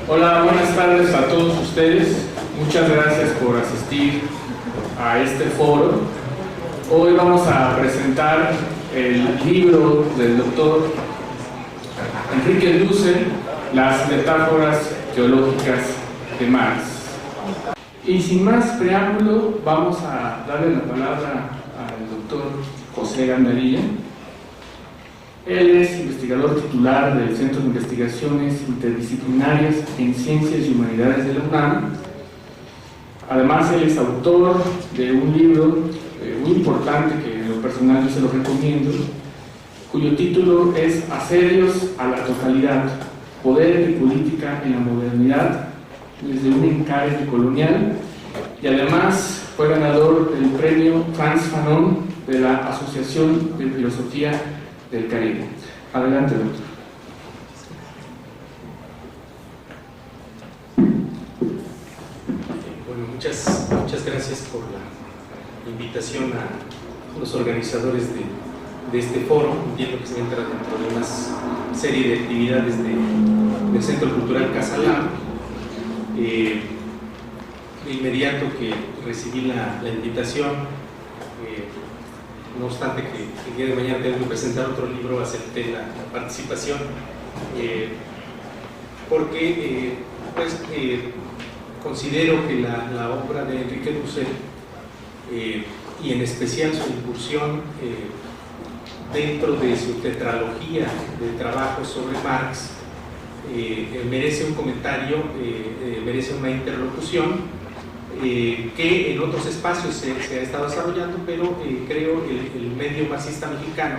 Hola, buenas tardes a todos ustedes. Muchas gracias por asistir a este foro. Hoy vamos a presentar el libro del doctor Enrique Dussel, Las metáforas teológicas de Marx. Y sin más preámbulo, vamos a darle la palabra al doctor José Gandarilla. Él es investigador titular del Centro de Investigaciones Interdisciplinarias en Ciencias y Humanidades de la UNAM. Además, él es autor de un libro muy importante que en lo personal yo se lo recomiendo, cuyo título es Asedios a la totalidad, poder y política en la modernidad desde un encare colonial, y además fue ganador del premio Frantz Fanon de la Asociación de Filosofía del Caribe. Adelante, doctor. Bueno, muchas gracias por la invitación a los organizadores de este foro. Entiendo que se entra dentro de una serie de actividades del Centro Cultural Casalán. De inmediato que recibí la invitación, no obstante que el día de mañana tengo que presentar otro libro, acepté la participación, porque considero que la obra de Enrique Dussel, y en especial su incursión dentro de su tetralogía de trabajos sobre Marx, merece un comentario, merece una interlocución que en otros espacios se ha estado desarrollando, pero creo el medio marxista mexicano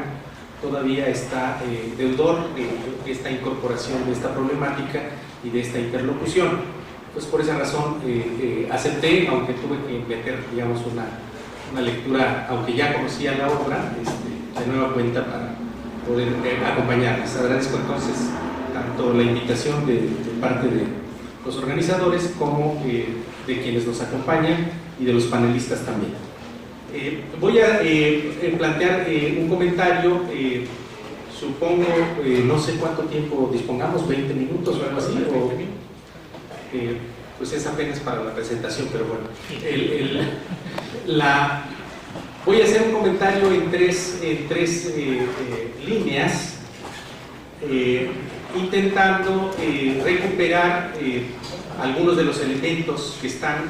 todavía está deudor de esta incorporación de esta problemática y de esta interlocución. Pues por esa razón acepté, aunque tuve que meter, digamos, una lectura, aunque ya conocía la obra, de nueva cuenta para poder acompañarles. Agradezco entonces tanto la invitación de parte de los organizadores como de quienes nos acompañan y de los panelistas también. Voy a plantear un comentario, supongo, no sé cuánto tiempo dispongamos, 20 minutos o algo así, pues es apenas para la presentación, pero bueno. Voy a hacer un comentario en tres líneas, intentando recuperar algunos de los elementos que están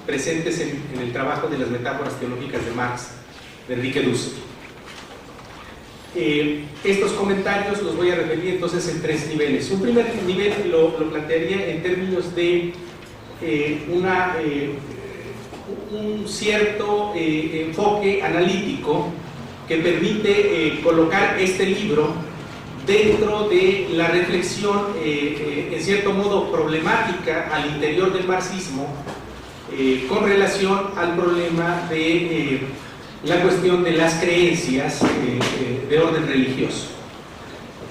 presentes en el trabajo de las metáforas teológicas de Marx, de Enrique Dussel. Estos comentarios los voy a referir entonces en tres niveles. Un primer nivel lo plantearía en términos de un cierto enfoque analítico que permite colocar este libro dentro de la reflexión, en cierto modo problemática al interior del marxismo, con relación al problema de la cuestión de las creencias de orden religioso,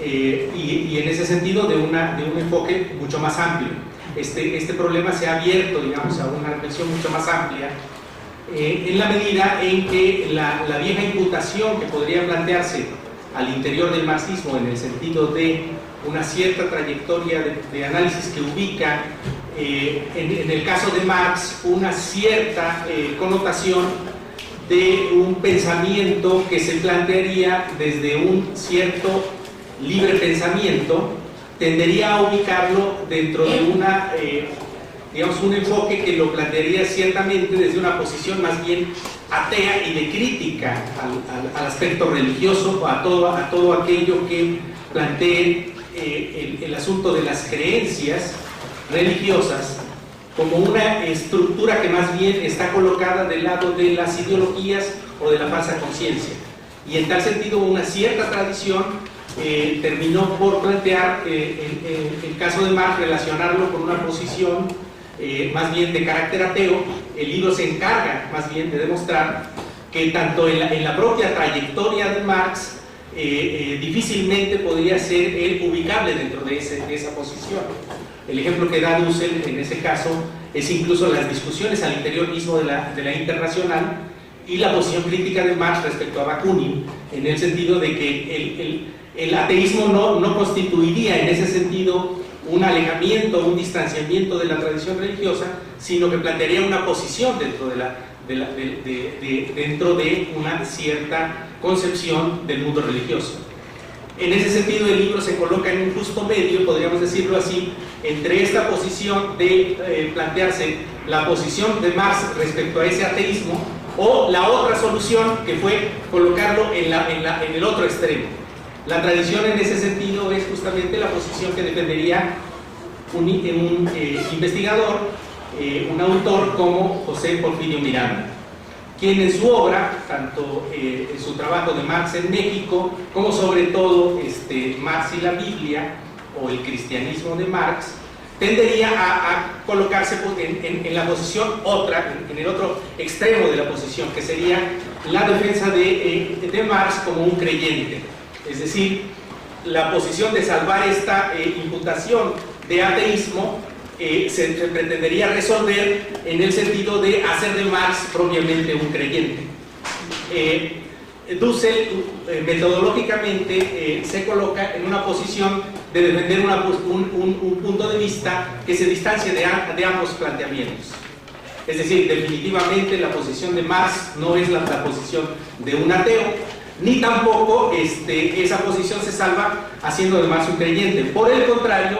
y en ese sentido de un enfoque mucho más amplio. Este problema se ha abierto, digamos, a una reflexión mucho más amplia, en la medida en que la vieja imputación que podría plantearse al interior del marxismo, en el sentido de una cierta trayectoria de análisis que ubica, en el caso de Marx, una cierta connotación de un pensamiento que se plantearía desde un cierto libre pensamiento, tendería a ubicarlo dentro de digamos, un enfoque que lo plantearía ciertamente desde una posición más bien atea y de crítica al aspecto religioso, a todo aquello que plantee el asunto de las creencias religiosas como una estructura que más bien está colocada del lado de las ideologías o de la falsa conciencia. Y en tal sentido una cierta tradición terminó por plantear, el caso de Marx, relacionarlo con una posición más bien de carácter ateo. El libro se encarga más bien de demostrar que tanto en la propia trayectoria de Marx difícilmente podría ser él ubicable dentro de esa posición. El ejemplo que da Dussel en ese caso es incluso las discusiones al interior mismo de la Internacional y la posición crítica de Marx respecto a Bakunin, en el sentido de que el ateísmo no constituiría en ese sentido un alejamiento, un distanciamiento de la tradición religiosa, sino que plantearía una posición dentro de una cierta concepción del mundo religioso. En ese sentido, el libro se coloca en un justo medio, podríamos decirlo así, entre esta posición de plantearse la posición de Marx respecto a ese ateísmo, o la otra solución que fue colocarlo en el otro extremo. La tradición en ese sentido es justamente la posición que defendería un investigador, un autor como José Porfirio Miranda, quien en su obra, tanto en su trabajo de Marx en México, como sobre todo Marx y la Biblia, o el cristianismo de Marx, tendería a colocarse en la posición en el otro extremo de la posición, que sería la defensa de Marx como un creyente. Es decir, la posición de salvar esta imputación de ateísmo se pretendería resolver en el sentido de hacer de Marx propiamente un creyente. Dussel metodológicamente se coloca en una posición de defender un punto de vista que se distancia de ambos planteamientos. Es decir, definitivamente la posición de Marx no es la posición de un ateo, ni tampoco esa posición se salva haciendo de Marx un creyente. Por el contrario,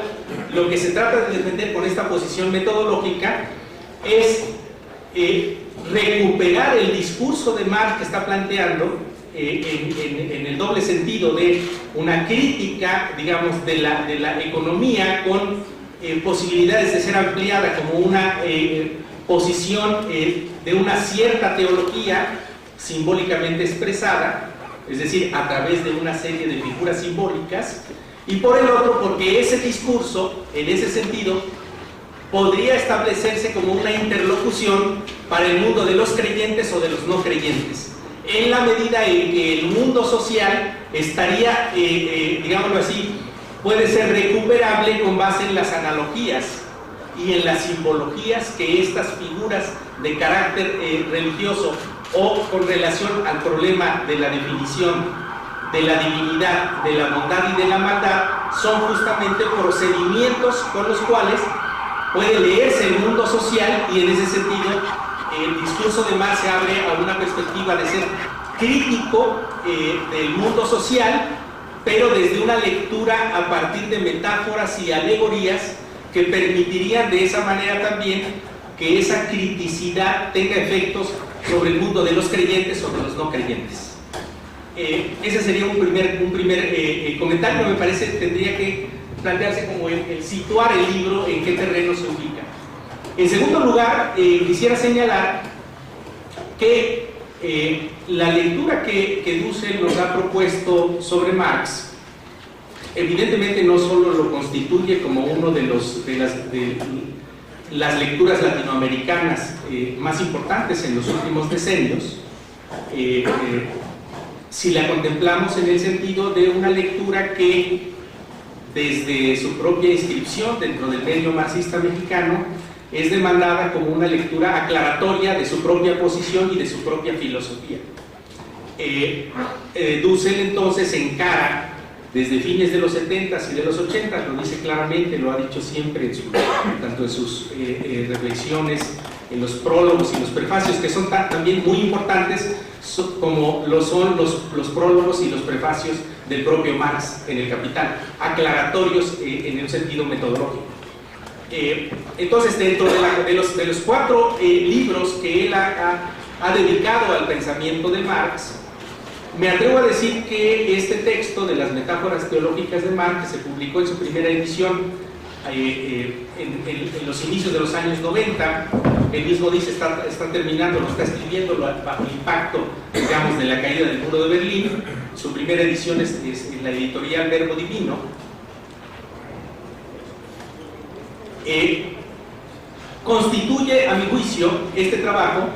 lo que se trata de defender con esta posición metodológica es recuperar el discurso de Marx que está planteando en el doble sentido de una crítica, digamos, de la economía con posibilidades de ser ampliada como una posición de una cierta teología simbólicamente expresada, es decir, a través de una serie de figuras simbólicas, y por el otro, porque ese discurso, en ese sentido, podría establecerse como una interlocución para el mundo de los creyentes o de los no creyentes, en la medida en que el mundo social estaría, digámoslo así, puede ser recuperable con base en las analogías y en las simbologías que estas figuras de carácter religioso o con relación al problema de la definición de la divinidad, de la bondad y de la maldad, son justamente procedimientos con los cuales puede leerse el mundo social, y en ese sentido el discurso de Marx se abre a una perspectiva de ser crítico del mundo social, pero desde una lectura a partir de metáforas y alegorías que permitirían de esa manera también que esa criticidad tenga efectos sobre el mundo de los creyentes o de los no creyentes. Ese sería un primer comentario. Me parece que tendría que plantearse como el situar el libro en qué terreno se ubica. En segundo lugar, quisiera señalar que la lectura que Dussel nos ha propuesto sobre Marx evidentemente no solo lo constituye como uno de las lecturas latinoamericanas más importantes en los últimos decenios, si la contemplamos en el sentido de una lectura que desde su propia inscripción dentro del medio marxista mexicano es demandada como una lectura aclaratoria de su propia posición y de su propia filosofía. Dussel entonces encara desde fines de los 70s y de los 80s, lo dice claramente, lo ha dicho siempre tanto en sus reflexiones, en los prólogos y los prefacios, que son también muy importantes, como lo son los prólogos y los prefacios del propio Marx en El Capital, aclaratorios en un sentido metodológico. Entonces, dentro de los 4 libros que él ha dedicado al pensamiento de Marx, me atrevo a decir que este texto de las metáforas teológicas de Marx, que se publicó en su primera edición en los inicios de los años 90, él mismo dice, está terminando, lo está escribiendo bajo el impacto, digamos, de la caída del muro de Berlín. Su primera edición es en la editorial Verbo Divino. Constituye, a mi juicio, este trabajo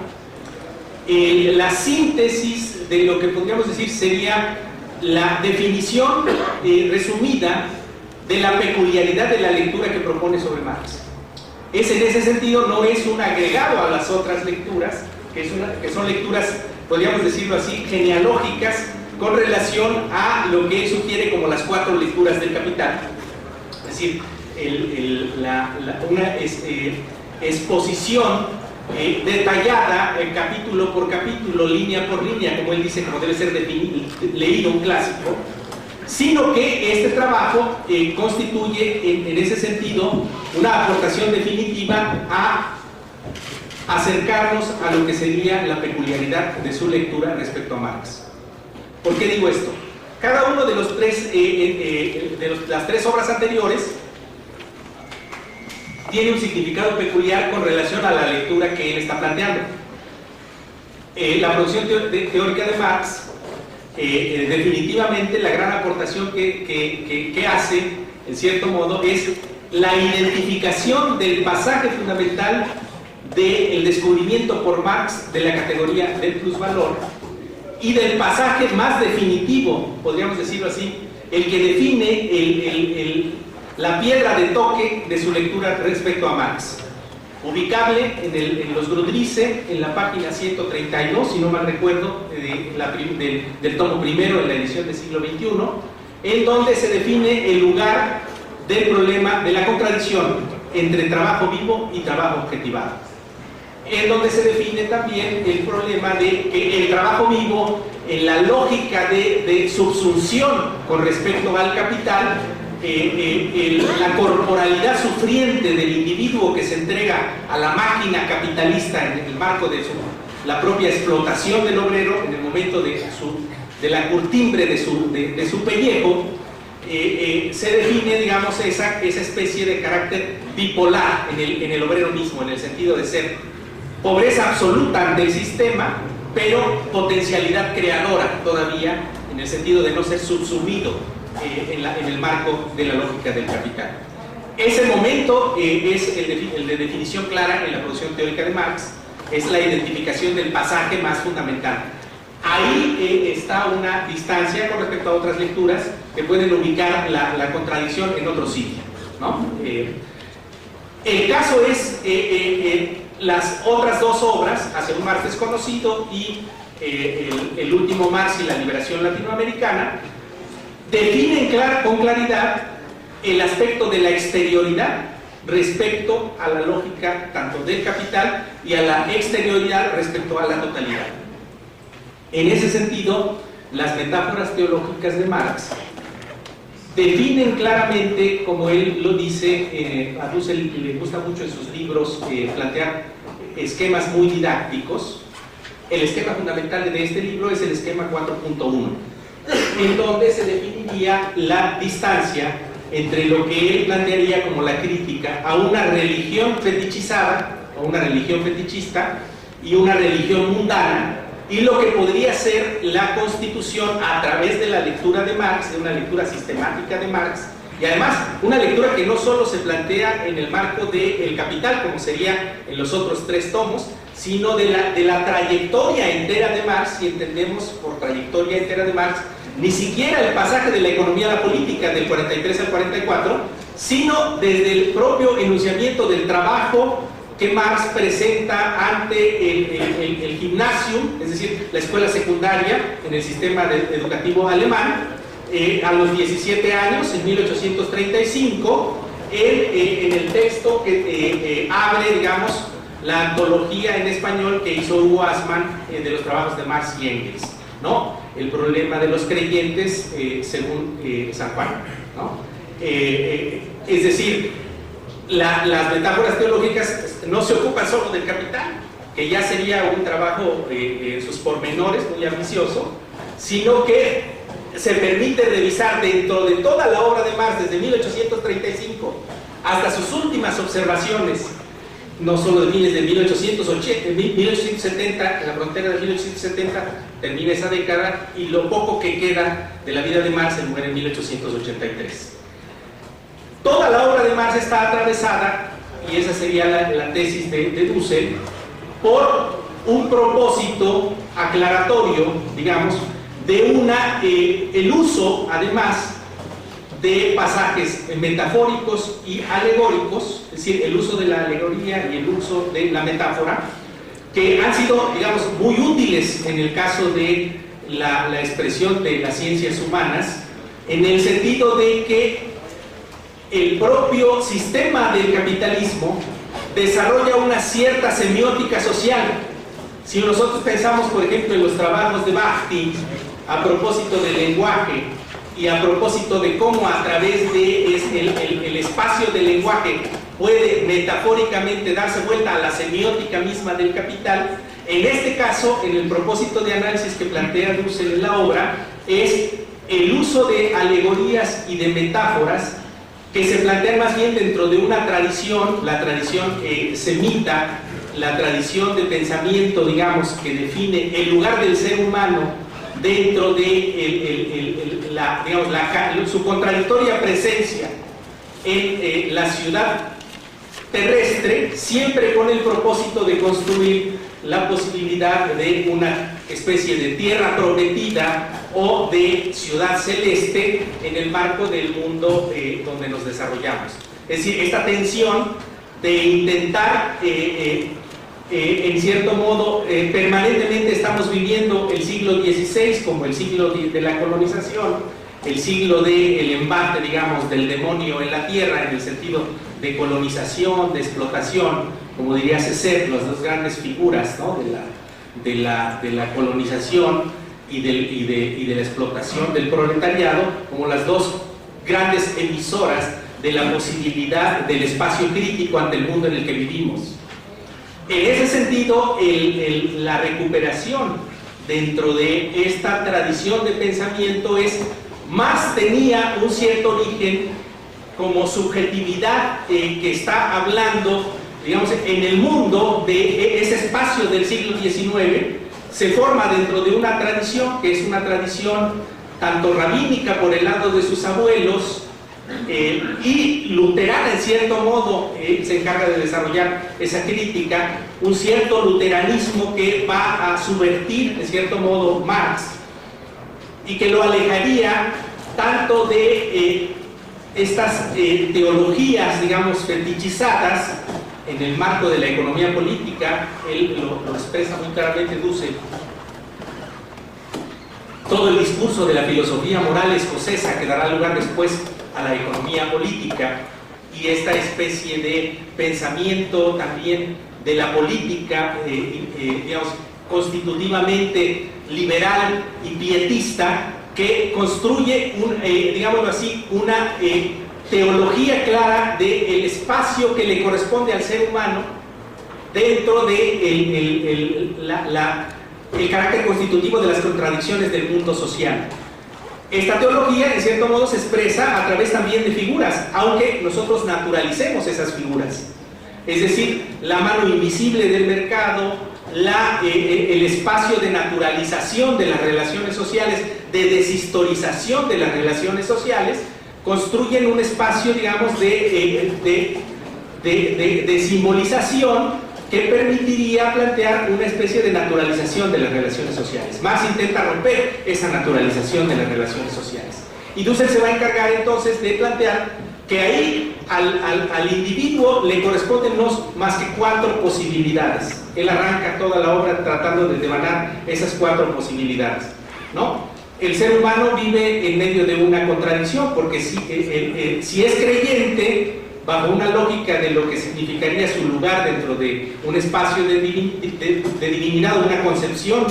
la síntesis de lo que podríamos decir sería la definición resumida de la peculiaridad de la lectura que propone sobre Marx. En ese sentido no es un agregado a las otras lecturas, que son lecturas, podríamos decirlo así, genealógicas con relación a lo que él sugiere como las 4 lecturas del Capital. Es decir, una exposición detallada, capítulo por capítulo, línea por línea, como él dice, como debe ser leído un clásico, sino que este trabajo constituye en ese sentido una aportación definitiva a acercarnos a lo que sería la peculiaridad de su lectura respecto a Marx. ¿Por qué digo esto? Cada uno de las tres obras anteriores tiene un significado peculiar con relación a la lectura que él está planteando. La producción teórica de Marx, definitivamente la gran aportación que hace, en cierto modo, es la identificación del pasaje fundamental del descubrimiento por Marx de la categoría del plusvalor y del pasaje más definitivo, podríamos decirlo así, el que define la piedra de toque de su lectura respecto a Marx, ubicable en los Grundrisse, en la página 132, si no mal recuerdo, del tomo primero en la edición del siglo XXI, en donde se define el lugar del problema de la contradicción entre trabajo vivo y trabajo objetivado, en donde se define también el problema de que el trabajo vivo, en la lógica de subsunción con respecto al capital, la corporalidad sufriente del individuo que se entrega a la máquina capitalista en el marco de la propia explotación del obrero, en el momento de la curtimbre de su pellejo, se define, digamos, esa especie de carácter bipolar en el obrero mismo, en el sentido de ser pobreza absoluta ante el sistema, pero potencialidad creadora todavía, en el sentido de no ser subsumido en el marco de la lógica del capital. Ese momento es el de definición clara en la producción teórica de Marx, es la identificación del pasaje más fundamental. Ahí está una distancia con respecto a otras lecturas que pueden ubicar la contradicción en otro sitio, ¿no? El caso es las otras dos obras, Hacia un Marx desconocido y el último Marx y la liberación latinoamericana, definen con claridad el aspecto de la exterioridad respecto a la lógica tanto del capital y a la exterioridad respecto a la totalidad. En ese sentido, las metáforas teológicas de Marx definen claramente, como él lo dice, a Russell le gusta mucho en sus libros plantear esquemas muy didácticos. El esquema fundamental de este libro es el esquema 4.1, en donde se definiría la distancia entre lo que él plantearía como la crítica a una religión fetichizada, o una religión fetichista, y una religión mundana, y lo que podría ser la constitución a través de la lectura de Marx, de una lectura sistemática de Marx, y además una lectura que no solo se plantea en el marco del Capital, como sería en los otros tres tomos, sino de la trayectoria entera de Marx, si entendemos por trayectoria entera de Marx, ni siquiera el pasaje de la economía a la política del 43 al 44, sino desde el propio enunciamiento del trabajo que Marx presenta ante el Gymnasium, es decir, la escuela secundaria en el sistema educativo alemán, a los 17 años, en 1835, en el texto que abre, digamos, la antología en español que hizo Hugo Assmann de los trabajos de Marx y Engels, ¿no? El problema de los creyentes según San Juan, ¿no? Es decir, las metáforas teológicas no se ocupan solo del capital, que ya sería un trabajo en sus pormenores muy ambicioso, sino que se permite revisar dentro de toda la obra de Marx desde 1835 hasta sus últimas observaciones, no solo de fines de 1870, en la frontera de 1870 termina esa década, y lo poco que queda de la vida de Marx se muere en 1883. Toda la obra de Marx está atravesada, y esa sería la tesis de Dussel, por un propósito aclaratorio, digamos, de el uso, además, de pasajes metafóricos y alegóricos, es decir, el uso de la alegoría y el uso de la metáfora, que han sido, digamos, muy útiles en el caso de la expresión de las ciencias humanas, en el sentido de que el propio sistema del capitalismo desarrolla una cierta semiótica social. Si nosotros pensamos, por ejemplo, en los trabajos de Bakhtin a propósito del lenguaje y a propósito de cómo a través de el espacio del lenguaje puede metafóricamente darse vuelta a la semiótica misma del capital, en este caso, en el propósito de análisis que plantea Dussel en la obra, es el uso de alegorías y de metáforas que se plantean más bien dentro de una tradición, la tradición semita, la tradición de pensamiento, digamos, que define el lugar del ser humano dentro de su contradictoria presencia en la ciudad terrestre, siempre con el propósito de construir la posibilidad de una especie de tierra prometida o de ciudad celeste en el marco del mundo donde nos desarrollamos. Es decir, esta tensión de intentar, en cierto modo, permanentemente estamos viviendo el siglo XVI como el siglo de la colonización, el siglo del embate, digamos, del demonio en la tierra, en el sentido de colonización, de explotación, como diría Césaire, las dos grandes figuras, ¿no?, de la colonización y de la explotación del proletariado, como las dos grandes emisoras de la posibilidad del espacio crítico ante el mundo en el que vivimos. En ese sentido, la recuperación dentro de esta tradición de pensamiento tenía un cierto origen como subjetividad que está hablando, digamos, en el mundo de ese espacio del siglo XIX. Se forma dentro de una tradición que es una tradición tanto rabínica por el lado de sus abuelos y luterana en cierto modo, se encarga de desarrollar esa crítica, un cierto luteranismo que va a subvertir en cierto modo Marx y que lo alejaría tanto de estas teologías, digamos, fetichizadas en el marco de la economía política. Él lo expresa muy claramente Dussel. Todo el discurso de la filosofía moral escocesa que dará lugar después a la economía política, y esta especie de pensamiento también de la política, digamos, constitutivamente liberal y pietista, que construye, digámoslo así, una teología clara del espacio que le corresponde al ser humano dentro de el carácter constitutivo de las contradicciones del mundo social. Esta teología, en cierto modo, se expresa a través también de figuras, aunque nosotros naturalicemos esas figuras. Es decir, la mano invisible del mercado, el espacio de naturalización de las relaciones sociales, de deshistorización de las relaciones sociales, construyen un espacio, digamos, de simbolización que permitiría plantear una especie de naturalización de las relaciones sociales. Marx intenta romper esa naturalización de las relaciones sociales. Y Dussel se va a encargar entonces de plantear que ahí al individuo le corresponden no más que 4 posibilidades. Él arranca toda la obra tratando de devanar esas 4 posibilidades, ¿no? El ser humano vive en medio de una contradicción, porque si es creyente, bajo una lógica de lo que significaría su lugar dentro de un espacio de divinidad, una concepción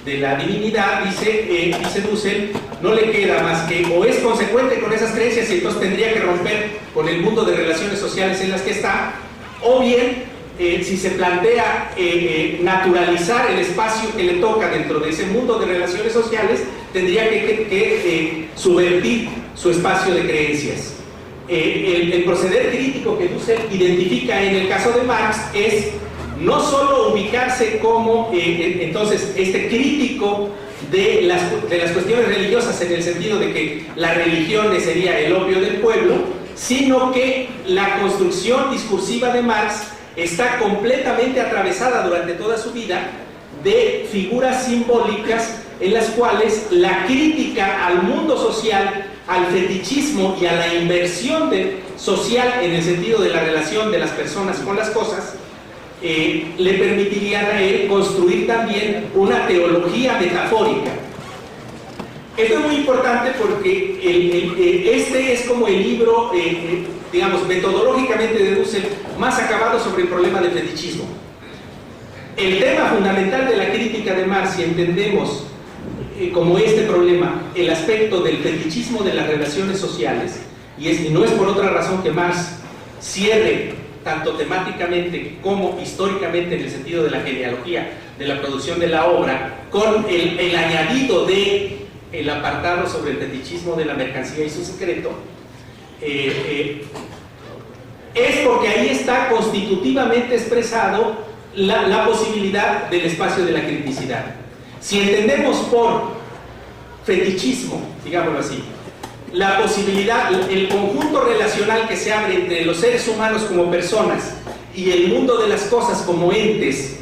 de la divinidad, dice Dussel, no le queda más que o es consecuente con esas creencias y entonces tendría que romper con el mundo de relaciones sociales en las que está, o bien si se plantea naturalizar el espacio que le toca dentro de ese mundo de relaciones sociales, tendría que subvertir su espacio de creencias. El proceder crítico que Dussel identifica en el caso de Marx es no solo ubicarse como entonces este crítico de las cuestiones religiosas, en el sentido de que la religión sería el opio del pueblo, sino que la construcción discursiva de Marx está completamente atravesada durante toda su vida de figuras simbólicas en las cuales la crítica al mundo social, al fetichismo y a la inversión social en el sentido de la relación de las personas con las cosas, le permitirían a él construir también una teología metafórica. Esto es muy importante porque este es como el libro, digamos, metodológicamente deduce más acabado sobre el problema del fetichismo. El tema fundamental de la crítica de Marx, si entendemos como este problema el aspecto del fetichismo de las relaciones sociales, y no es por otra razón que Marx cierre tanto temáticamente como históricamente en el sentido de la genealogía de la producción de la obra, con el añadido de el apartado sobre el fetichismo de la mercancía y su secreto, es porque ahí está constitutivamente expresado la posibilidad del espacio de la criticidad. Si entendemos por fetichismo, digámoslo así, la posibilidad, el conjunto relacional que se abre entre los seres humanos como personas y el mundo de las cosas como entes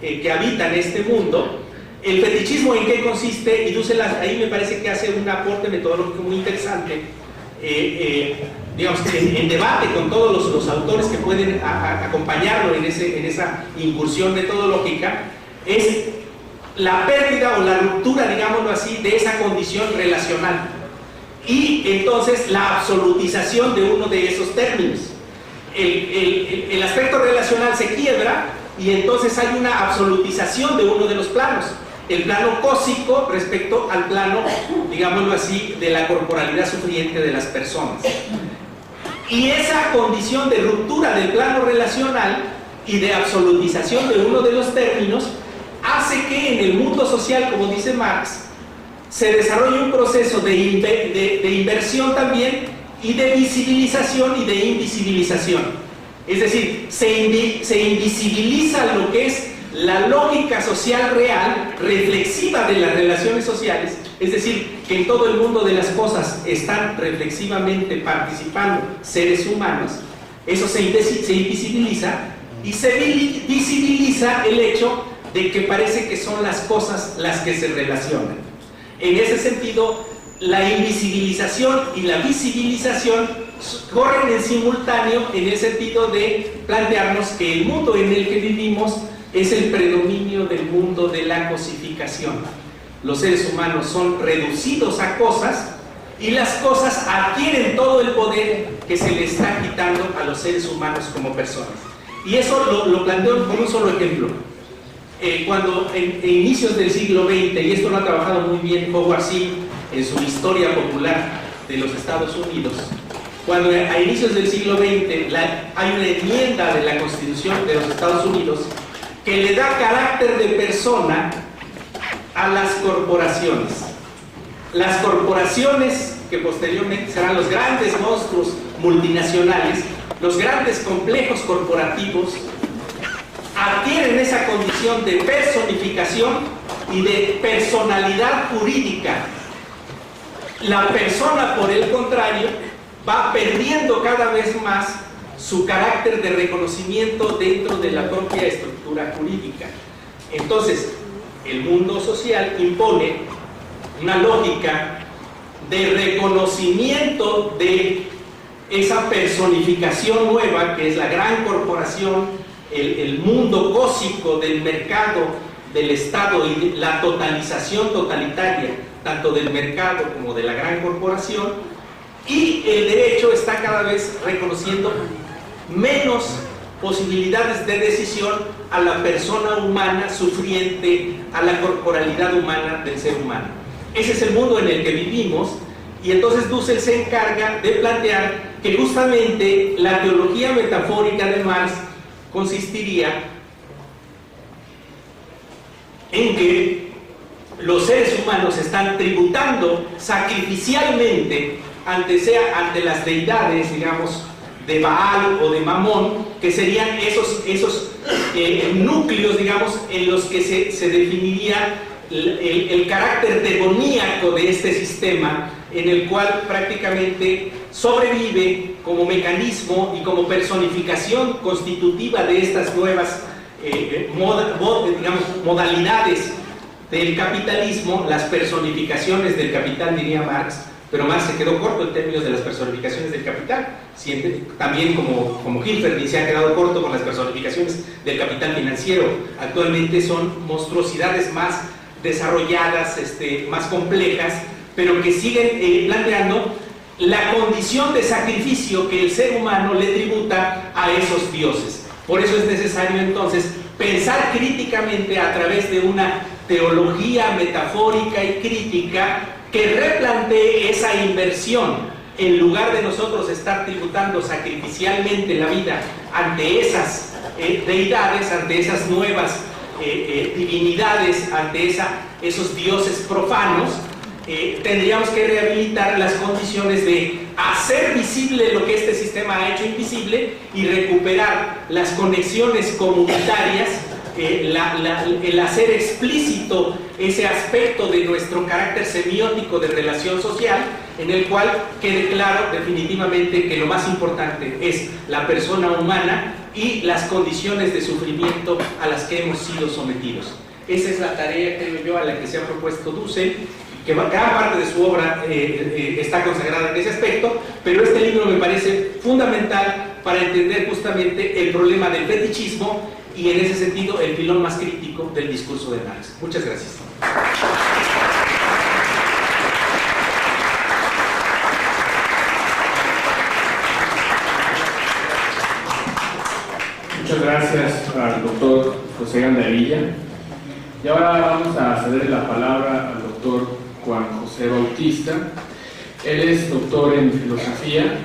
que habitan este mundo, el fetichismo en qué consiste, y Dussel ahí me parece que hace un aporte metodológico muy interesante, digamos, en debate con todos los autores que pueden acompañarlo en esa incursión metodológica, es la pérdida o la ruptura, digámoslo así, de esa condición relacional. Y entonces la absolutización de uno de esos términos. El aspecto relacional se quiebra y entonces hay una absolutización de uno de los planos. El plano cósico respecto al plano, digámoslo así, de la corporalidad sufriente de las personas. Y esa condición de ruptura del plano relacional y de absolutización de uno de los términos hace que en el mundo social, como dice Marx, se desarrolle un proceso de inversión también y de visibilización y de invisibilización. Es decir, se invisibiliza lo que es la lógica social real, reflexiva de las relaciones sociales, es decir, que en todo el mundo de las cosas están reflexivamente participando seres humanos. Eso se invisibiliza y se visibiliza el hecho de que parece que son las cosas las que se relacionan. En ese sentido, la invisibilización y la visibilización corren en simultáneo en el sentido de plantearnos que el mundo en el que vivimos es el predominio del mundo de la cosificación. Los seres humanos son reducidos a cosas y las cosas adquieren todo el poder que se le está quitando a los seres humanos como personas. Y eso lo planteo con un solo ejemplo. Cuando en inicios del siglo XX, y esto lo ha trabajado muy bien Howard Zinn en su Historia Popular de los Estados Unidos, cuando a inicios del siglo XX hay una enmienda de la Constitución de los Estados Unidos que le da carácter de persona a las corporaciones. Las corporaciones, que posteriormente serán los grandes monstruos multinacionales, los grandes complejos corporativos, adquieren esa condición de personificación y de personalidad jurídica. La persona, por el contrario, va perdiendo cada vez más su carácter de reconocimiento dentro de la propia estructura jurídica. Entonces, el mundo social impone una lógica de reconocimiento de esa personificación nueva que es la gran corporación, el mundo cósico del mercado, del Estado y la totalización totalitaria tanto del mercado como de la gran corporación, y el derecho está cada vez reconociendo menos posibilidades de decisión a la persona humana sufriente, a la corporalidad humana del ser humano. Ese es el mundo en el que vivimos, y entonces Dussel se encarga de plantear que justamente la teología metafórica de Marx consistiría en que los seres humanos están tributando sacrificialmente ante las deidades, digamos, de Baal o de Mamón, que serían esos núcleos, digamos, en los que se definiría el carácter demoníaco de este sistema, en el cual prácticamente sobrevive como mecanismo y como personificación constitutiva de estas nuevas modalidades del capitalismo, las personificaciones del capital, diría Marx. Pero Marx se quedó corto en términos de las personificaciones del capital. También como Hilferding se ha quedado corto con las personificaciones del capital financiero. Actualmente son monstruosidades más desarrolladas, más complejas, pero que siguen planteando la condición de sacrificio que el ser humano le tributa a esos dioses. Por eso es necesario entonces pensar críticamente a través de una teología metafórica y crítica que replantee esa inversión. En lugar de nosotros estar tributando sacrificialmente la vida ante esas deidades, ante esas nuevas divinidades, ante esos dioses profanos, tendríamos que rehabilitar las condiciones de hacer visible lo que este sistema ha hecho invisible y recuperar las conexiones comunitarias, el hacer explícito ese aspecto de nuestro carácter semiótico de relación social, en el cual quede claro definitivamente que lo más importante es la persona humana y las condiciones de sufrimiento a las que hemos sido sometidos. Esa es la tarea, creo yo, a la que se ha propuesto Dussel, que gran parte de su obra está consagrada en ese aspecto, pero este libro me parece fundamental para entender justamente el problema del fetichismo y en ese sentido el filón más crítico del discurso de Marx. Muchas gracias. Muchas gracias al doctor José Gandarilla. Y ahora vamos a ceder la palabra al doctor Juan José Bautista. Él es doctor en filosofía,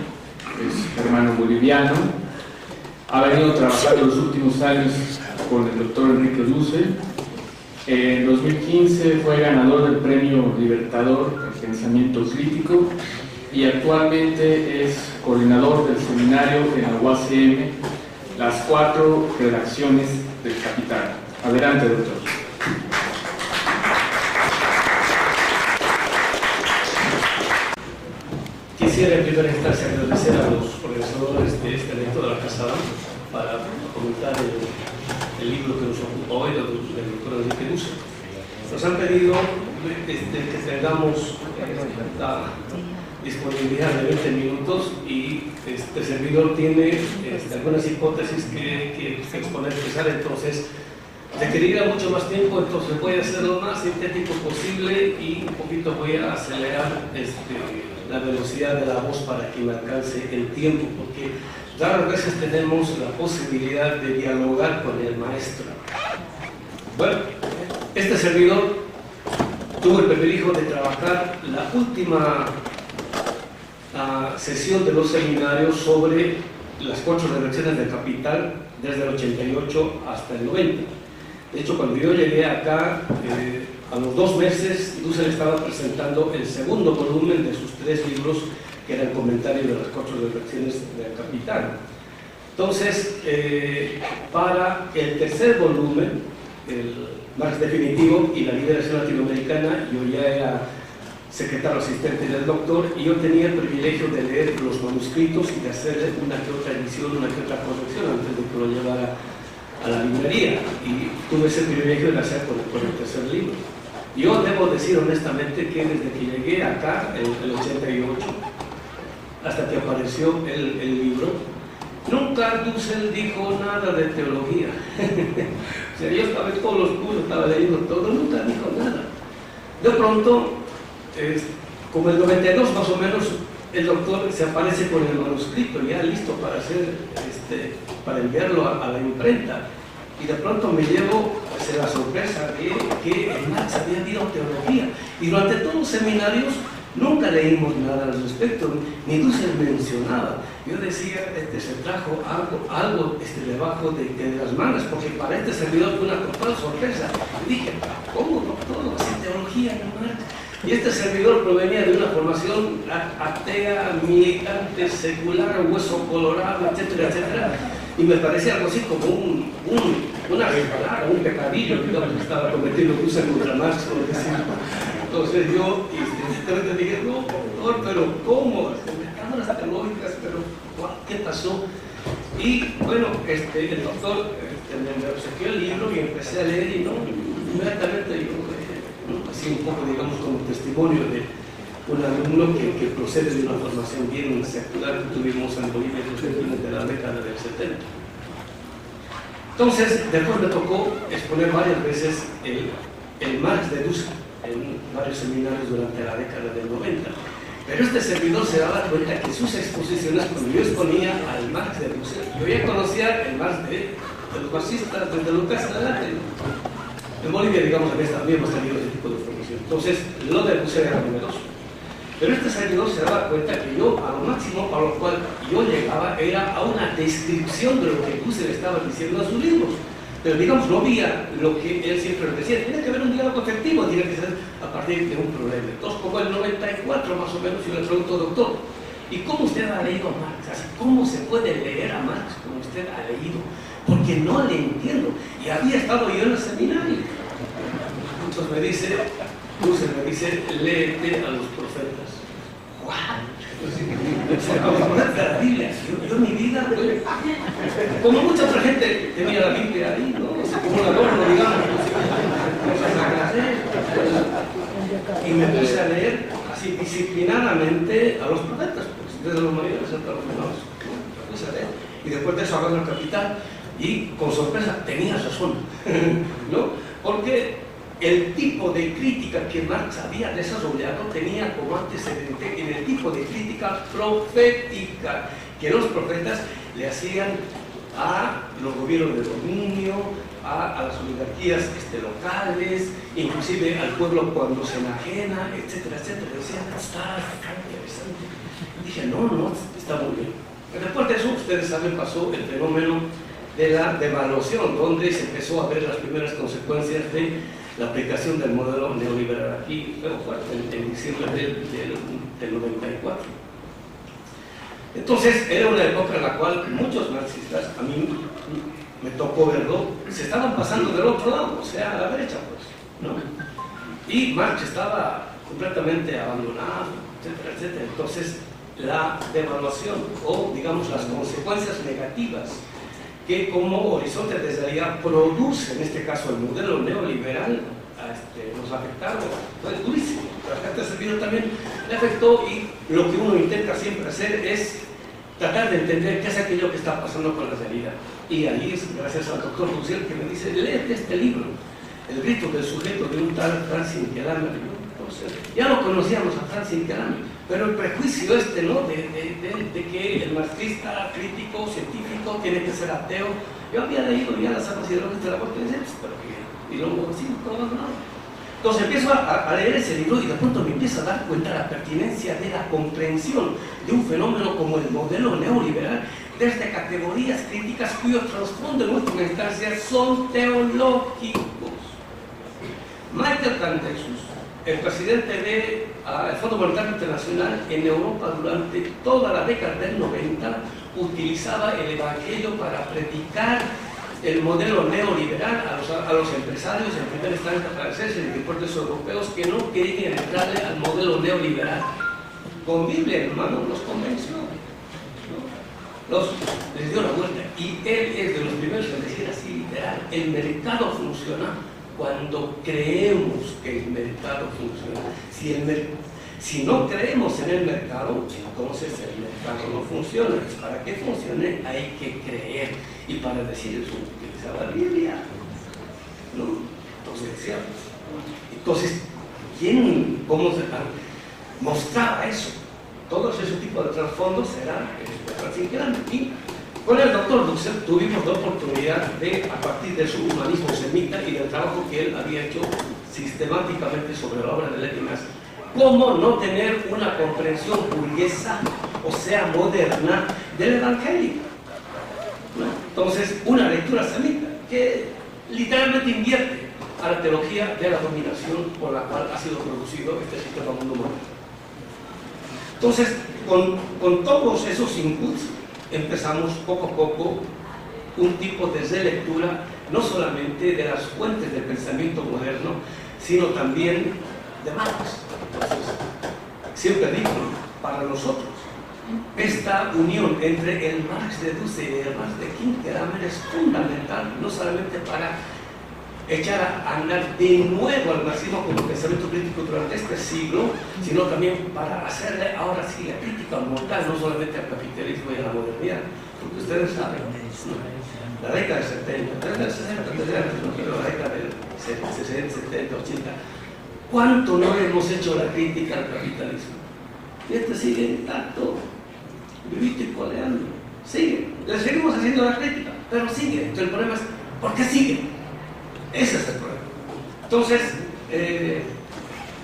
es hermano boliviano, ha venido trabajando los últimos años con el doctor Enrique Dussel. En 2015 fue ganador del premio Libertador del Pensamiento Crítico y actualmente es coordinador del seminario en la UACM, las 4 redacciones del Capital. Adelante, doctor. Quisiera en primera instancia agradecer a los organizadores de este evento de la Casada para comentar el libro que nos ocupa hoy, del doctor Enrique Dussel. Nos han pedido que tengamos la disponibilidad de 20 minutos y este servidor tiene algunas hipótesis que exponer, empezar, entonces requerirá mucho más tiempo, entonces voy a ser lo más sintético posible y un poquito voy a acelerar la velocidad de la voz para que me alcance el tiempo, porque raras veces tenemos la posibilidad de dialogar con el maestro. Bueno, este servidor tuvo el privilegio de trabajar la última sesión de los seminarios sobre las 4 redacciones del Capital desde el 88 hasta el 90. De hecho, cuando yo llegué acá, a los 2 meses, Dussel estaba presentando el segundo volumen de sus 3 libros, que eran comentarios de las 4 redacciones del Capital. Entonces, para el tercer volumen, el Marx definitivo y la liberación latinoamericana, yo ya era secretario asistente del doctor y yo tenía el privilegio de leer los manuscritos y de hacer una que otra edición, una que otra corrección antes de que lo llevara a la librería, y tuve ese privilegio de hacer con el tercer libro. Yo debo decir honestamente que desde que llegué acá, en el 88, hasta que apareció el libro, nunca Dussel dijo nada de teología. O sea, yo estaba en todos los cursos, estaba leyendo todo, nunca dijo nada. De pronto, como el 92 más o menos, el doctor se aparece con el manuscrito ya listo para hacer, para enviarlo a la imprenta, y de pronto me llevo la sorpresa de que en Marx había habido teología, y durante todos los seminarios nunca leímos nada al respecto, ni Dussel mencionaba. Yo decía, se trajo algo debajo de las mangas, porque para este servidor fue una total sorpresa. Y dije, ¿cómo doctor? ¿Sin teología en Marx? Y este servidor provenía de una formación atea, militante, secular, hueso colorado, etcétera, etcétera. Y me parecía algo así como una resbalada, un pecadillo que estaba cometiendo Dussel contra Marx, por decirlo. Entonces yo inmediatamente dije, no, doctor, pero ¿cómo? Metámonos teológicas, pero ¿qué pasó? Y bueno, el doctor me obsequió el libro y empecé a leer, y no, inmediatamente yo así un poco, digamos, como testimonio de un alumno que procede de una formación bien secular que tuvimos en Bolivia de la década del 70. Entonces, después me tocó exponer varias veces el Marx de Dussel. en varios seminarios durante la década del 90. Pero este servidor se daba cuenta que sus exposiciones, cuando yo exponía al Marx de Russell, yo ya conocía el Marx de los marxistas desde Lucas en adelante. En Bolivia, digamos, habíamos tenido ese tipo de formación. Entonces, lo de Russell era numeroso. Pero este servidor se daba cuenta que yo, a lo máximo a lo cual yo llegaba, era a una descripción de lo que Russell estaba diciendo en sus libros. Pero digamos, no había lo que él siempre decía, tiene que haber un diálogo afectivo, tiene que ser a partir de un problema. Entonces, como el 94 más o menos, yo le pregunto, doctor, ¿y cómo usted ha leído a Marx? Así, ¿cómo se puede leer a Marx como usted ha leído? Porque no le entiendo. Y había estado yo en el seminario. Entonces me dice, Russell me dice, léete a los profetas. ¡Guau! La Biblia. Yo en mi vida, como mucha otra gente tenía la Biblia ahí, ¿no? Como un adorno, digamos. Y me puse a leer así disciplinadamente a los profetas, pues, desde los mayores hasta los menores. Me puse a leer. Y después de eso agarré el Capital y con sorpresa tenía razón, ¿no? Porque el tipo de crítica que Marx había desarrollado tenía como antecedente en el tipo de crítica profética que los profetas le hacían a los gobiernos de dominio, a las oligarquías locales, inclusive al pueblo cuando se enajena, etcétera, etcétera. Decían, está interesante. Dije, no, está muy bien. Pero después de eso, ustedes saben, pasó el fenómeno de la devaluación, donde se empezó a ver las primeras consecuencias de la aplicación del modelo neoliberal. Aquí fue fuerte en diciembre del 94. Entonces, era una época en la cual muchos marxistas, a mí me tocó verlo, se estaban pasando del otro lado, o sea, a la derecha, pues, ¿no? Y Marx estaba completamente abandonado, etcétera, etcétera. Entonces, la devaluación, o digamos las consecuencias negativas que como horizonte desde allá produce, en este caso el modelo neoliberal, nos afectaron. Fue durísimo, pero a este servidor también le afectó, y lo que uno intenta siempre hacer es tratar de entender qué es aquello que está pasando con la realidad. Y ahí es gracias al doctor Russell que me dice, léete este libro, El grito del sujeto, de un tal Francis Inquilame. Entonces, ya lo conocíamos a Francis Inquilame, pero el prejuicio ¿no? de que el marxista crítico, científico, tiene que ser ateo. Yo había leído ya las armas ideológicas de la muerte, pero que, y luego sí, todo abandonado. Entonces empiezo a leer ese libro y de pronto me empiezo a dar cuenta de la pertinencia de la comprensión de un fenómeno como el modelo neoliberal desde categorías críticas cuyo trasfondo en última instancia son teológicos. Michael Cantesus, el presidente del Fondo Monetario Internacional en Europa durante toda la década del 90, utilizaba el Evangelio para predicar el modelo neoliberal a los empresarios, en primera instancia franceses y después los europeos, que no querían entrarle al modelo neoliberal. Con Biblia, hermano, los convenció, ¿no? Les dio la vuelta. Y él es de los primeros en decir así, literal, el mercado funciona cuando creemos que el mercado funciona. Si no creemos en el mercado, entonces el mercado no funciona. Para que funcione hay que creer. Y para decir eso utilizaba la Biblia, ¿no? Entonces decía, ¿cómo se mostraba eso? Todos esos tipos de trasfondos eran Francis Inquilame. Y con el doctor Russell tuvimos la oportunidad de, a partir de su humanismo semita y del trabajo que él había hecho sistemáticamente sobre la obra de Levinas, cómo no tener una comprensión burguesa, o sea, moderna, del Evangelio, ¿no? Entonces, una lectura semita que literalmente invierte a la teología de la dominación por la cual ha sido producido este sistema mundo moderno. Entonces, con todos esos inputs, empezamos poco a poco un tipo de relectura, no solamente de las fuentes del pensamiento moderno, sino también de Marx. Entonces, siempre digo, para nosotros, esta unión entre el Marx de Dussel y el Marx de Inquilame es fundamental, no solamente para echar a andar de nuevo al marxismo como pensamiento crítico durante este siglo, sino también para hacerle ahora sí la crítica mortal, no solamente al capitalismo y a la modernidad, porque ustedes saben, la década del 70, la década del 60, la década del 60, 70, 80, ¿Cuánto no hemos hecho la crítica al capitalismo? Y este sigue intacto, vivito y coleando. Sigue. Le seguimos haciendo la crítica, pero sigue. Entonces el problema es, ¿por qué sigue? Ese es el problema. Entonces,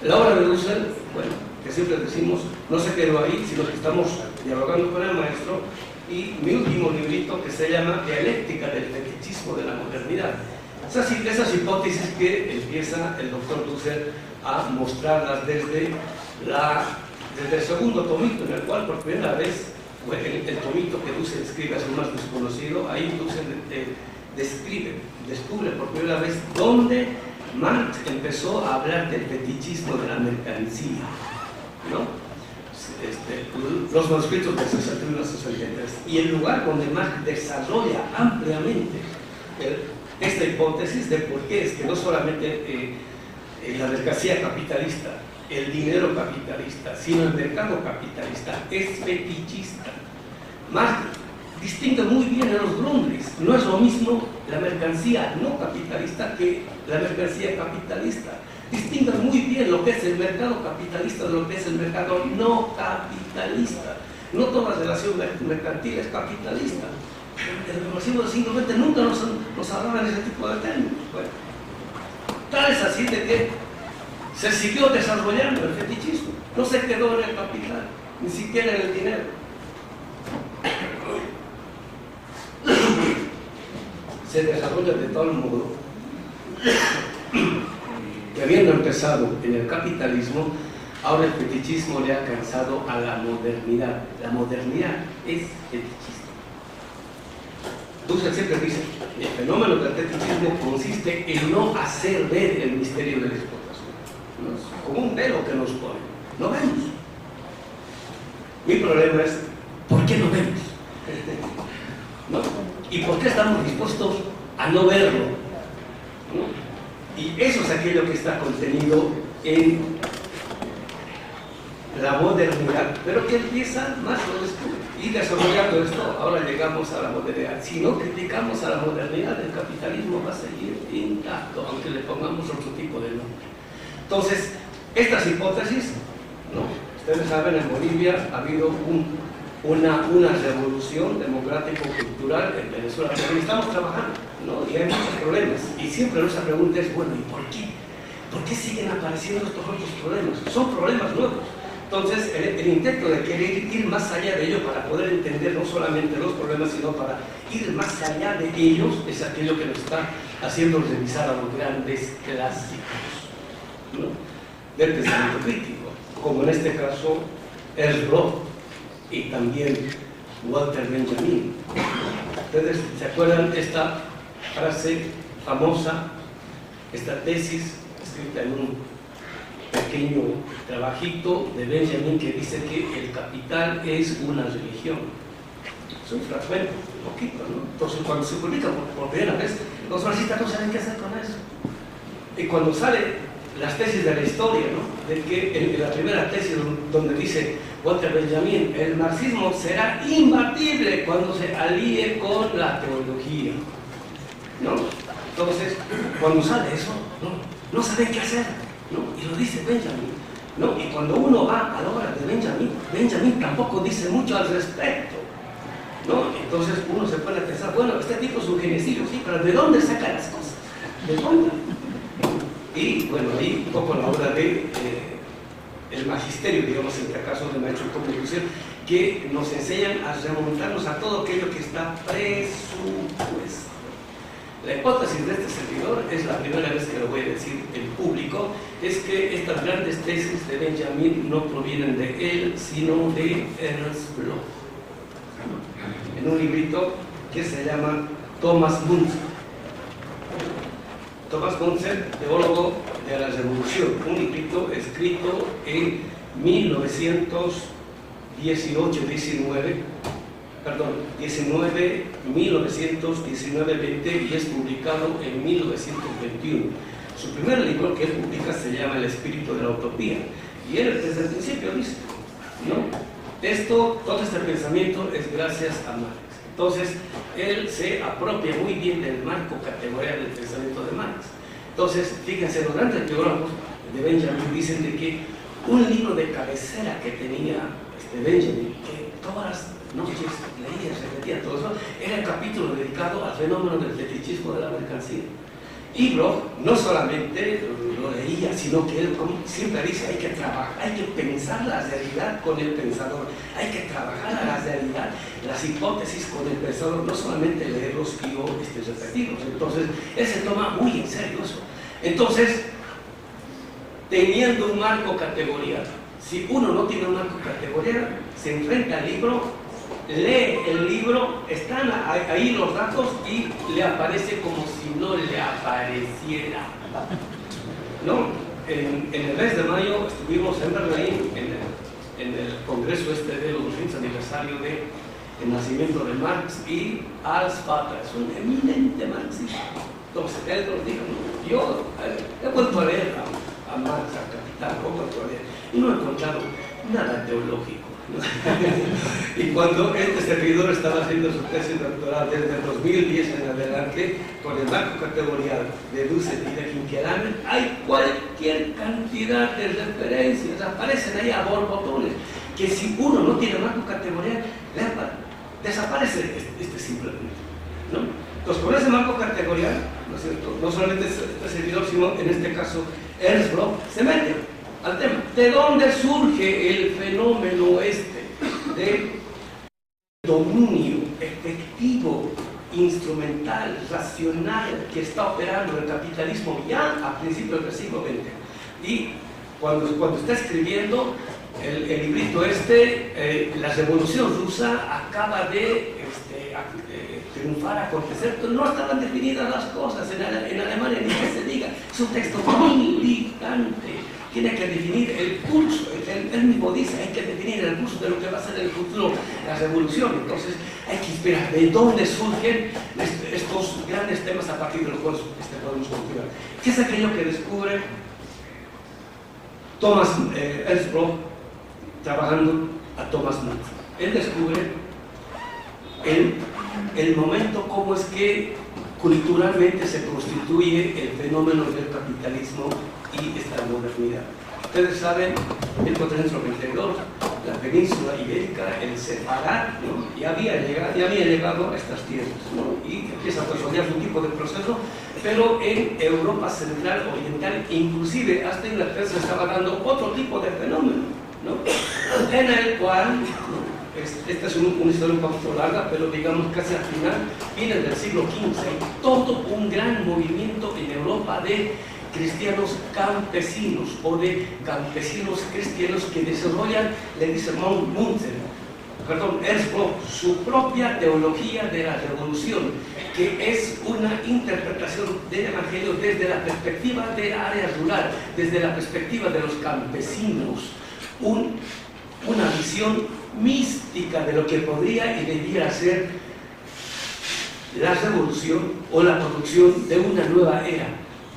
la obra de Dussel, bueno, que siempre decimos, no se quedó ahí, sino que estamos dialogando con el maestro, y mi último librito, que se llama Dialéctica del fetichismo de la modernidad. Esas hipótesis que empieza el doctor Dussel a mostrarlas desde el segundo tomito, en el cual por primera vez, el tomito que Dussel escribe es el más desconocido, ahí Dussel descubre por primera vez dónde Marx empezó a hablar del fetichismo de la mercancía, ¿no? Los manuscritos de 61 a 63, y el lugar donde Marx desarrolla ampliamente esta hipótesis de por qué es que no solamente la mercancía capitalista, el dinero capitalista, sino el mercado capitalista es fetichista. Marx distingue muy bien en los Grundrisse. No es lo mismo la mercancía no capitalista que la mercancía capitalista. Distingue muy bien lo que es el mercado capitalista de lo que es el mercado no capitalista. No toda relación mercantil es capitalista. En el progresivo del siglo XX nunca nos hablaban ese tipo de términos. Bueno, tal es así de que se siguió desarrollando el fetichismo. No se quedó en el capital, ni siquiera en el dinero. Se desarrolla de tal modo que, habiendo empezado en el capitalismo, ahora el fetichismo le ha alcanzado a la modernidad. La modernidad es fetichista. Dussel siempre dice, el fenómeno del fetichismo consiste en no hacer ver el misterio de la explotación. ¿No? Es como un velo que nos pone. No vemos. Mi problema es, ¿por qué no vemos? ¿No? ¿Y por qué estamos dispuestos a no verlo? ¿No? Y eso es aquello que está contenido en la modernidad, pero que empieza más lo descubre. Y desarrollando esto, ahora llegamos a la modernidad. Si no criticamos a la modernidad, el capitalismo va a seguir intacto, aunque le pongamos otro tipo de nombre. Entonces, estas hipótesis, ¿no? Ustedes saben, en Bolivia ha habido una revolución democrático-cultural en Venezuela, pero estamos trabajando, ¿no? Y hay muchos problemas. Y siempre nuestra pregunta es, bueno, ¿y por qué? ¿Por qué siguen apareciendo estos otros problemas? Son problemas nuevos. Entonces, el intento de querer ir más allá de ello para poder entender no solamente los problemas, sino para ir más allá de ellos, es aquello que nos está haciendo revisar a los grandes clásicos, ¿no? Del pensamiento crítico, como en este caso Ernst Bloch y también Walter Benjamin. ¿Ustedes se acuerdan esta frase famosa, esta tesis escrita en un pequeño trabajito de Benjamin que dice que el capital es una religión? Es un fragmento, un poquito, ¿no? Entonces, cuando se publica por primera vez, los marxistas no saben qué hacer con eso. Y cuando sale las tesis de la historia, ¿no? De que en la primera tesis donde dice Walter Benjamin, el marxismo será imbatible cuando se alíe con la teología, ¿no? Entonces, cuando sale eso, no saben qué hacer, ¿no? Y lo dice Benjamin, ¿no? Y cuando uno va a la obra de Benjamin tampoco dice mucho al respecto, ¿no? Entonces uno se pone a pensar, bueno, este tipo es un geniecillo, sí, pero ¿de dónde saca las cosas? ¿De dónde? Y bueno, ahí un poco la obra de el magisterio, digamos, entre acaso de maestro Dussel, que nos enseñan a remontarnos a todo aquello que está presupuesto. La hipótesis de este servidor, es la primera vez que lo voy a decir en público, es que estas grandes tesis de Benjamin no provienen de él, sino de Ernst Bloch, en un librito que se llama Thomas Munzer. Thomas Munzer, teólogo de la Revolución, un librito escrito en 1919-20 y es publicado en 1921. Su primer libro que él publica se llama El espíritu de la utopía, y él desde el principio dice, ¿no? Todo este pensamiento es gracias a Marx. Entonces, él se apropia muy bien del marco categorial del pensamiento de Marx. Entonces, fíjense, los grandes teólogos, de Benjamin dicen de que un libro de cabecera que tenía Benjamin, que todas las noches leía, repetía todo eso, era el capítulo dedicado al fenómeno del fetichismo de la mercancía. Y Bloch no solamente lo leía, sino que él, como siempre dice, hay que trabajar, hay que pensar la realidad con el pensador, hay que trabajar a la realidad, las hipótesis con el pensador, no solamente leerlos y o repetirlos. Entonces, él se toma muy en serio eso. Entonces, teniendo un marco categorial, si uno no tiene un marco categorial, se enfrenta al libro, lee el libro, están ahí los datos y le aparece como si no le apareciera. ¿No? En el mes de mayo estuvimos en Berlín en el congreso de los 200 aniversario del nacimiento de Marx, y Ars Vater es un eminente marxista. Entonces él nos dijo, yo he vuelto a leer a Marx, a Capital, he vuelto a leer, y no he encontrado nada teológico. Y cuando este servidor estaba haciendo su tesis doctoral desde el 2010 en adelante, con el marco categorial de Dussel y de Kinkelhamen, hay cualquier cantidad de referencias, aparecen ahí a borbotones, que si uno no tiene marco categorial, desaparece simplemente, ¿no? Entonces, con ese marco categorial, ¿no es cierto?, no solamente este servidor, sino en este caso Ernst Bloch, se mete al tema. ¿De dónde surge el fenómeno de dominio efectivo, instrumental, racional, que está operando el capitalismo ya a principios del siglo XX? Y cuando está escribiendo el librito la revolución rusa acaba de triunfar, acontecer, pero no estaban definidas las cosas en Alemania, ni que se diga. Es un texto militante, tiene que definir el curso, él mismo dice, hay que definir el curso de lo que va a ser el futuro, la revolución. Entonces hay que esperar de dónde surgen estos grandes temas a partir de los cuales podemos continuar. ¿Qué es aquello que descubre Ernst Bloch trabajando a Thomas Mann? Él descubre el momento cómo es que culturalmente se constituye el fenómeno del capitalismo y esta modernidad. Ustedes saben, en 1492, la península ibérica, el Sefarad, ¿no?, ya había llegado a estas tierras, ¿no?, y empieza a desarrollar un tipo de proceso, pero en Europa central, oriental, inclusive hasta Inglaterra, se estaba dando otro tipo de fenómeno, ¿no?, en el cual, esta es una historia un poquito larga, pero digamos casi al final, fines del siglo XV, todo un gran movimiento en Europa de cristianos campesinos o de campesinos cristianos que desarrollan, le dice Ernst Bloch, su propia teología de la revolución, que es una interpretación del Evangelio desde la perspectiva de la área rural, desde la perspectiva de los campesinos, una visión mística de lo que podría y debiera ser la revolución o la producción de una nueva era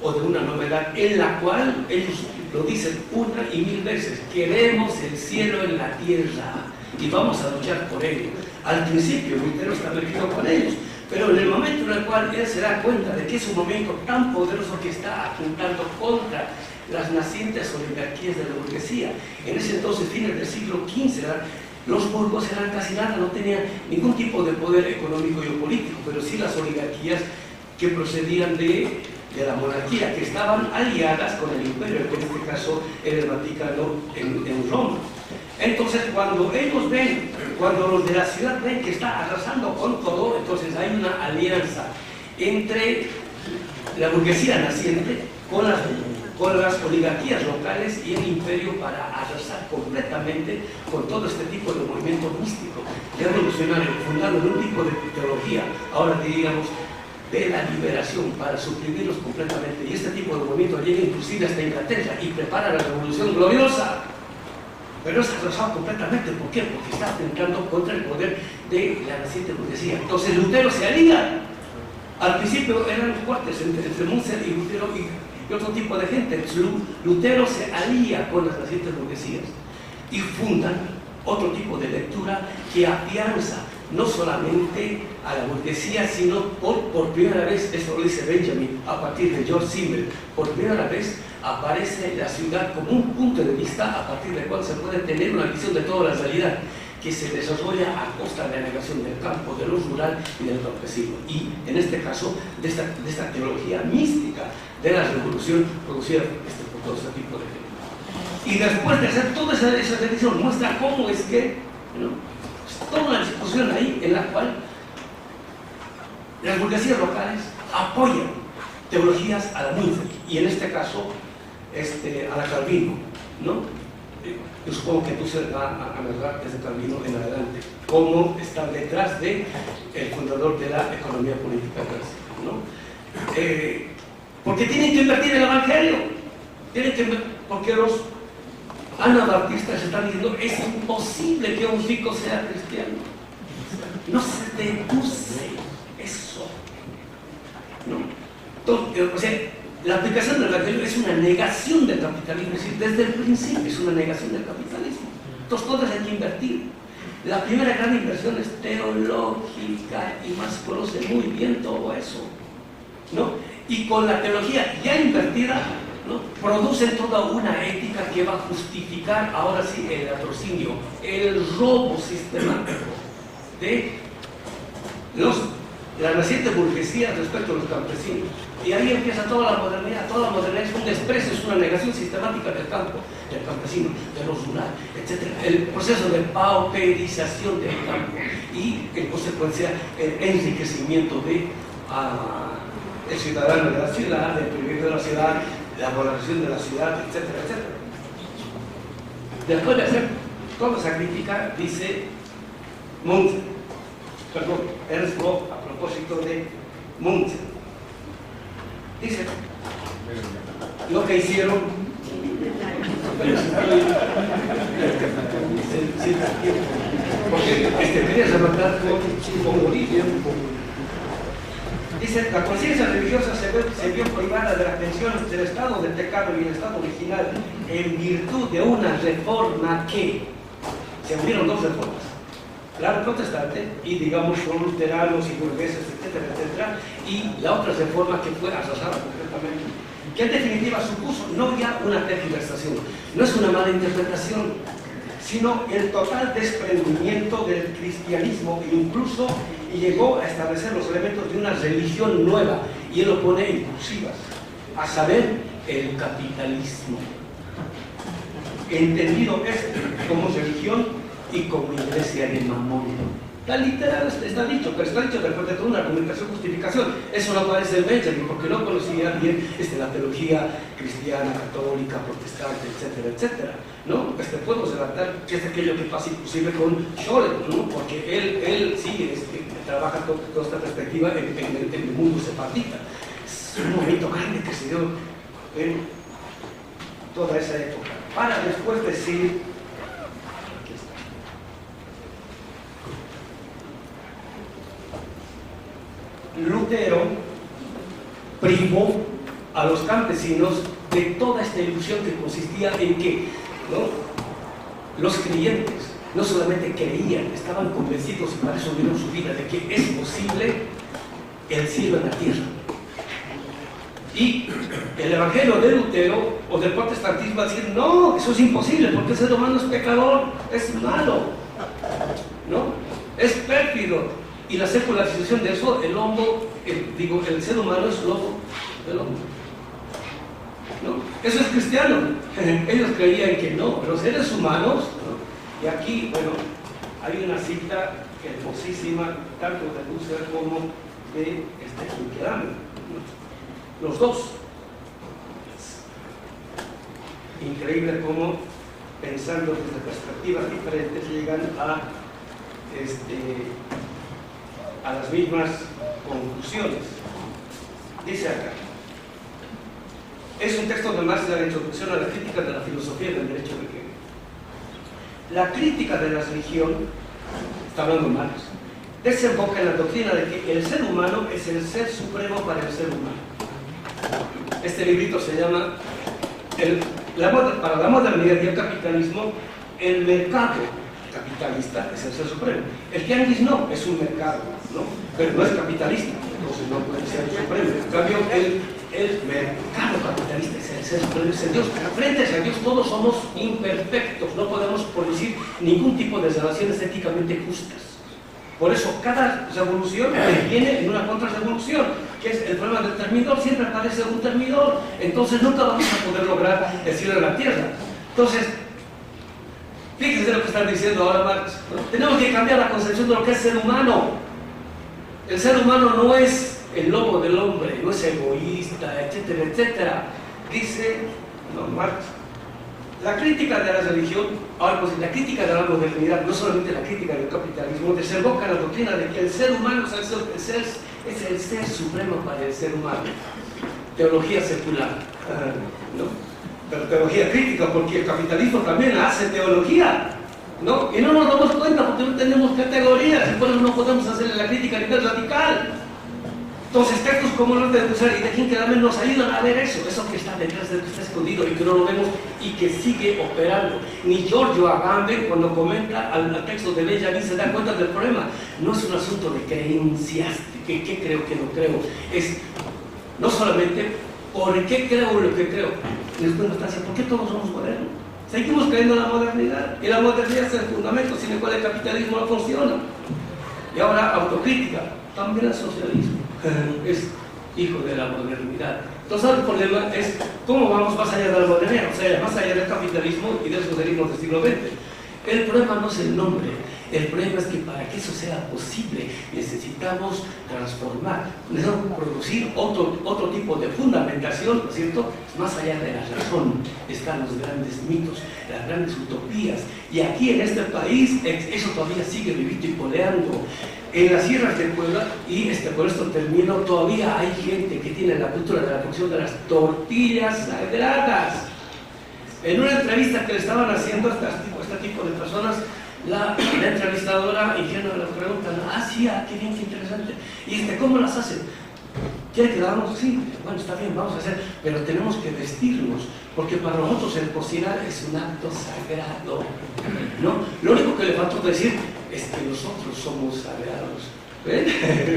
o de una novedad, en la cual ellos lo dicen una y mil veces: queremos el cielo en la tierra y vamos a luchar por ello. Al principio Lutero está metido con ellos, pero en el momento en el cual él se da cuenta de que es un momento tan poderoso que está apuntando contra las nacientes oligarquías de la burguesía, en ese entonces, fines del siglo XV, los burgos eran casi nada, no tenían ningún tipo de poder económico y político, pero sí las oligarquías que procedían de la monarquía, que estaban aliadas con el imperio, que en este caso era el Vaticano en Roma. Entonces, cuando ellos ven, cuando los de la ciudad ven que está arrasando con todo, entonces hay una alianza entre la burguesía naciente con las oligarquías locales y el imperio para arrasar completamente con todo este tipo de movimiento místico, revolucionario, fundado en un tipo de teología, ahora diríamos, de la liberación, para suprimirlos completamente. Y este tipo de movimiento llega inclusive hasta Inglaterra y prepara la revolución gloriosa, pero es arrasado completamente. ¿Por qué? Porque está atentando contra el poder de la naciente burguesía. Entonces Lutero se alía. Al principio eran fuertes entre Munzer y Lutero y otro tipo de gente. Lutero se alía con las nacientes burguesías y fundan otro tipo de lectura que afianza no solamente a la burguesía, sino por primera vez, eso lo dice Benjamin, a partir de George Simmel, por primera vez aparece la ciudad como un punto de vista a partir del cual se puede tener una visión de toda la realidad, que se desarrolla a costa de la negación del campo, de lo rural y del campesino. Y en este caso, de esta teología mística de la revolución producida por todo ese tipo de gente. Y después de hacer toda esa revisión, muestra cómo es que, ¿no?, toda una discusión ahí en la cual las burguesías locales apoyan teologías a la Müntefering, y en este caso a la Calvino, ¿no? Yo supongo que tú se va a narrar desde Calvino en adelante cómo está detrás de el fundador de la economía política clásica, ¿no? Porque tienen que invertir en el evangelio, porque los anabaptistas están diciendo es imposible que un rico sea cristiano, no se deduce eso, ¿no? Entonces, o sea, la aplicación del evangelio es una negación del capitalismo, es decir, desde el principio es una negación del capitalismo. Entonces, todos hay que invertir. La primera gran inversión es teológica y Marx conoce muy bien todo eso, ¿no? Y con la teología ya invertida, ¿no?, producen toda una ética que va a justificar ahora sí el latrocinio, el robo sistemático de la naciente burguesía respecto a los campesinos. Y ahí empieza toda la modernidad. Toda la modernidad es un desprecio, es una negación sistemática del campo, del campesino, de lo rural, etc. El proceso de pauperización del campo y, en consecuencia, el enriquecimiento del ciudadano de la ciudad, del privilegio de la ciudad, la valorización de la ciudad, etcétera, etcétera. Después de hacer toda esa crítica, dice Ernst Bloch, a propósito de Müntefering, dice lo que hicieron porque quería rematar con Bolivia. Dice, la conciencia religiosa se vio privada de las pensiones del Estado del pecado y el Estado original en virtud de una reforma que se unieron dos reformas, la protestante y, digamos, son luteranos y burgueses, etcétera, etcétera, y la otra reforma que fue arrasada completamente, que en definitiva supuso no ya una tergiversación, no es una mala interpretación, sino el total desprendimiento del cristianismo, e incluso llegó a establecer los elementos de una religión nueva, y él lo pone inclusivas, a saber, el capitalismo, entendido como religión y como iglesia de Mamón. Está literal, está dicho, pero está dicho después de toda una argumentación, justificación. Eso no aparece en Benjamin, porque no conocía bien la teología cristiana, católica, protestante, etcétera, etcétera, ¿no? Podemos relatar que es aquello que pasa inclusive con Scholler, ¿no? Porque él sí trabaja toda esta perspectiva en el mundo separatista. Es un movimiento grande que se dio en toda esa época, para después decir, Lutero privó a los campesinos de toda esta ilusión que consistía en que, ¿no?, los creyentes no solamente creían, estaban convencidos, y para eso dieron su vida, de que es posible el cielo en la tierra. Y el evangelio de Lutero o del protestantismo va a decir, no, eso es imposible, porque el ser humano es pecador, es malo, ¿no?, es pérfido. Y la secularización de eso, el ser humano es lobo del hombre, ¿no? Eso es cristiano. Ellos creían que no, los seres humanos, ¿no? Y aquí, bueno, hay una cita hermosísima, tanto de Husserl como de Quinquelame, ¿no?, los dos. Increíble cómo, pensando desde perspectivas diferentes, llegan a las mismas conclusiones. Dice acá, es un texto de Marx de la introducción a la crítica de la filosofía del derecho de Hegel. La crítica de la religión, está hablando Marx, desemboca en la doctrina de que el ser humano es el ser supremo para el ser humano. Este librito se llama para la modernidad y el capitalismo, el mercado capitalista es el ser supremo. El tianguis no, es un mercado, ¿no? Pero no es capitalista, entonces no puede ser el supremo. En cambio, el mercado capitalista es el ser supremo, es el Dios. Frente a Dios todos somos imperfectos, no podemos producir ningún tipo de relaciones éticamente justas. Por eso cada revolución viene en una contrarrevolución, que es el problema del termidor, siempre aparece un termidor, entonces nunca vamos a poder lograr el cielo de la tierra. Entonces, fíjense lo que están diciendo ahora Marx, ¿no? Tenemos que cambiar la concepción de lo que es ser humano. El ser humano no es el lobo del hombre, no es egoísta, etcétera, etcétera. Dice Marx, la crítica de la religión, ahora pues la crítica de la modernidad, no solamente la crítica del capitalismo, desemboca la doctrina de que el ser humano es el ser supremo para el ser humano. Teología secular, ¿no? Pero teología crítica, porque el capitalismo también hace teología, ¿no? Y no nos damos cuenta porque no tenemos categorías, y por eso no podemos hacerle la crítica a nivel radical. Entonces, textos como los de Husserl y de Hinkelhammer nos ayudan a ver eso que está detrás de lo que está escondido y que no lo vemos y que sigue operando. Ni Giorgio Agamben, cuando comenta al texto de Benjamin, se da cuenta del problema. No es un asunto de creencias, de qué creo, qué no creo. Es no solamente por qué creo lo que creo. Después nos está diciendo, ¿por qué todos somos modernos? Seguimos creyendo en la modernidad. Y la modernidad es el fundamento sin el cual el capitalismo no funciona. Y ahora, autocrítica. También el socialismo es hijo de la modernidad. Entonces el problema es cómo vamos más allá de la modernidad, o sea, más allá del capitalismo y del socialismo del siglo XX. El problema no es el nombre, el problema es que para que eso sea posible necesitamos transformar, necesitamos producir otro tipo de fundamentación, ¿no es cierto? Más allá de la razón están los grandes mitos, las grandes utopías, y aquí en este país eso todavía sigue vivito y coleando. En las sierras de Puebla, y por esto termino, todavía hay gente que tiene la cultura de la producción de las tortillas sagradas. En una entrevista que le estaban haciendo a este tipo de personas, la entrevistadora ingenua le preguntan, sí, qué bien, qué interesante, y ¿cómo las hacen? ¿Quiere que lo hagamos? Sí, bueno, está bien, vamos a hacer, pero tenemos que vestirnos, porque para nosotros el cocinar es un acto sagrado, ¿no? Lo único que le falta decir es que nosotros somos sagrados, ¿ven?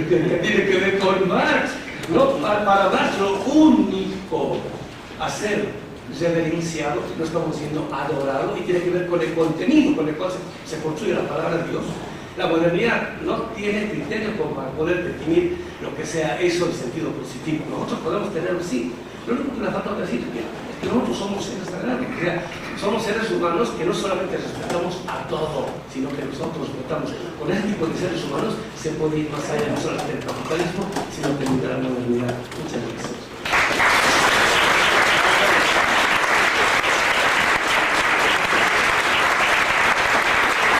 Que tiene que ver con Marx, ¿no? Para Marx lo único a ser reverenciado, no estamos siendo adorado, y tiene que ver con el contenido con el cual se construye la palabra de Dios. La modernidad no tiene criterio como para poder definir lo que sea eso en sentido positivo. Nosotros podemos tenerlo, sí. Lo único que nos falta decir es que nosotros somos seres sagrados, o sea, somos seres humanos que no solamente respetamos a todo, sino que nosotros respetamos. Con ese tipo de seres humanos se puede ir más allá no solamente del capitalismo, sino también de la modernidad. Muchas gracias.